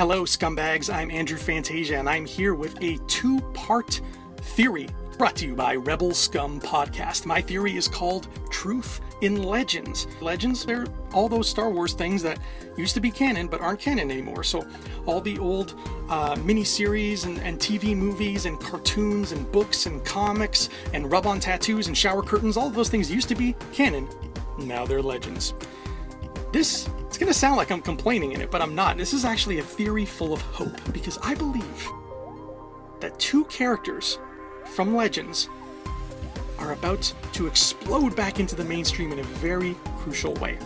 Hello, scumbags. I'm Andrew Fantasia, and I'm here with a two-part theory brought to you by Rebel Scum Podcast. My theory is called Truth in Legends. Legends, they're all those Star Wars things that used to be canon but aren't canon anymore. So all the old miniseries and TV movies and cartoons and books and comics and rub-on tattoos and shower curtains, all of those things used to be canon. Now they're legends. It's going to sound like I'm complaining in it, but I'm not. This is actually a theory full of hope, because I believe that two characters from Legends are about to explode back into the mainstream in a very crucial way.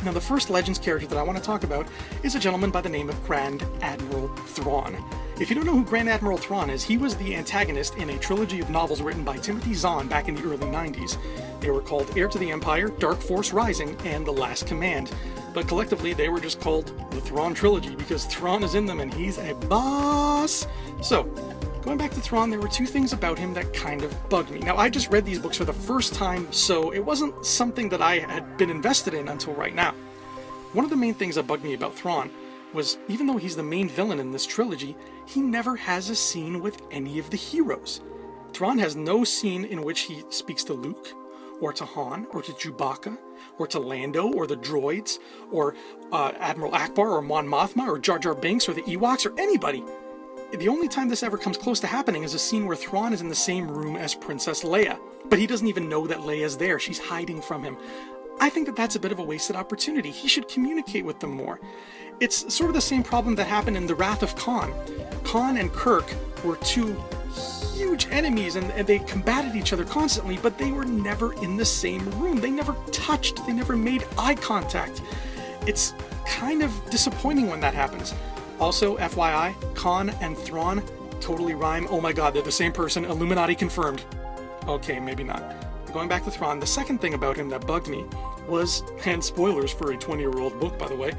Now, the first Legends character that I want to talk about is a gentleman by the name of Grand Admiral Thrawn. If you don't know who Grand Admiral Thrawn is, he was the antagonist in a trilogy of novels written by Timothy Zahn back in the early 90s. They were called Heir to the Empire, Dark Force Rising, and The Last Command. But collectively, they were just called the Thrawn trilogy because Thrawn is in them and he's a boss. So, going back to Thrawn, there were two things about him that kind of bugged me. Now, I just read these books for the first time, so it wasn't something that I had been invested in until right now. One of the main things that bugged me about Thrawn was, even though he's the main villain in this trilogy, he never has a scene with any of the heroes. Thrawn has no scene in which he speaks to Luke, or to Han, or to Chewbacca, or to Lando, or the droids, or Admiral Akbar, or Mon Mothma, or Jar Jar Binks, or the Ewoks, or anybody. The only time this ever comes close to happening is a scene where Thrawn is in the same room as Princess Leia, but he doesn't even know that Leia's there. She's hiding from him. I think that that's a bit of a wasted opportunity. He should communicate with them more. It's sort of the same problem that happened in The Wrath of Khan. Khan and Kirk were two huge enemies, and they combated each other constantly, but they were never in the same room. They never touched. They never made eye contact. It's kind of disappointing when that happens. Also, FYI, Khan and Thrawn totally rhyme. Oh my god, they're the same person. Illuminati confirmed. Okay, maybe not. Going back to Thrawn, the second thing about him that bugged me was, and spoilers for a 20-year-old book, by the way,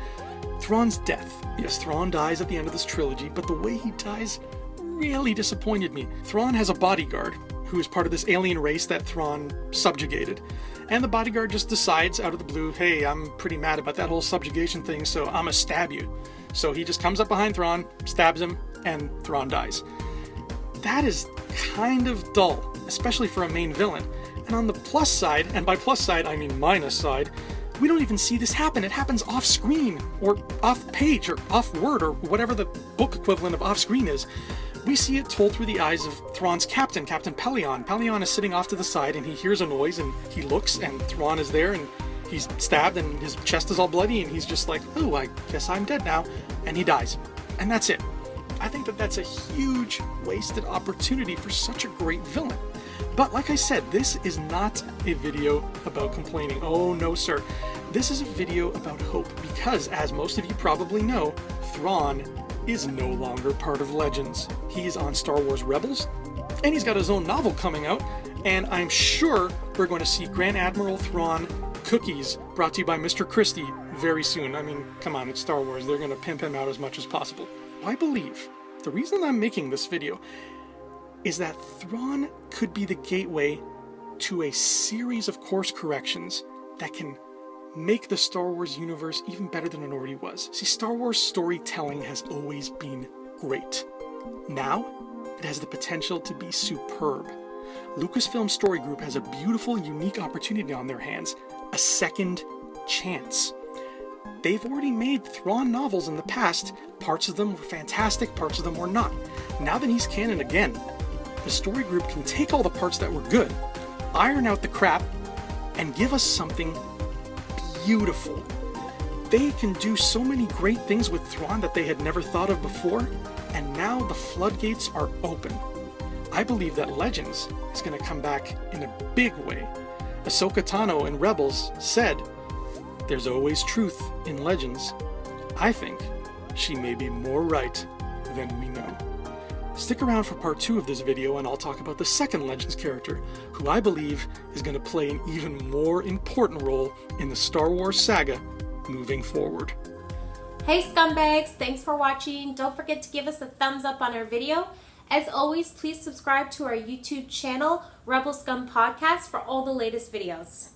Thrawn's death. Yes, Thrawn dies at the end of this trilogy, but the way he dies really disappointed me. Thrawn has a bodyguard who is part of this alien race that Thrawn subjugated. And the bodyguard just decides out of the blue, hey, I'm pretty mad about that whole subjugation thing, so I'm gonna stab you. So he just comes up behind Thrawn, stabs him, and Thrawn dies. That is kind of dull, especially for a main villain. And on the plus side, and by plus side I mean minus side, we don't even see this happen. It happens off screen, or off page, or off word, or whatever the book equivalent of off screen is. We see it told through the eyes of Thrawn's captain, Captain Pellaeon. Pellaeon is sitting off to the side, and he hears a noise, and he looks, and Thrawn is there, and he's stabbed, and his chest is all bloody, and he's just like, oh, I guess I'm dead now, and he dies. And that's it. I think that that's a huge wasted opportunity for such a great villain. But like I said, this is not a video about complaining. Oh no, sir. This is a video about hope, because, as most of you probably know, Thrawn is no longer part of Legends. He's on Star Wars Rebels, and he's got his own novel coming out, and I'm sure we're going to see Grand Admiral Thrawn cookies brought to you by Mr. Christie very soon. I mean, come on, it's Star Wars. They're going to pimp him out as much as possible. I believe the reason I'm making this video is that Thrawn could be the gateway to a series of course corrections that can make the Star Wars universe even better than it already was. See, Star Wars storytelling has always been great. Now, it has the potential to be superb. Lucasfilm Story Group has a beautiful, unique opportunity on their hands, a second chance. They've already made Thrawn novels in the past. Parts of them were fantastic, parts of them were not. Now that he's canon again, the story group can take all the parts that were good, iron out the crap, and give us something beautiful. They can do so many great things with Thrawn that they had never thought of before, and now the floodgates are open. I believe that Legends is going to come back in a big way. Ahsoka Tano in Rebels said, "There's always truth in Legends." I think she may be more right than we know. Stick around for part 2 of this video, and I'll talk about the second Legends character, who I believe is going to play an even more important role in the Star Wars saga moving forward. Hey scumbags, thanks for watching. Don't forget to give us a thumbs up on our video. As always, please subscribe to our YouTube channel, Rebel Scum Podcast, for all the latest videos.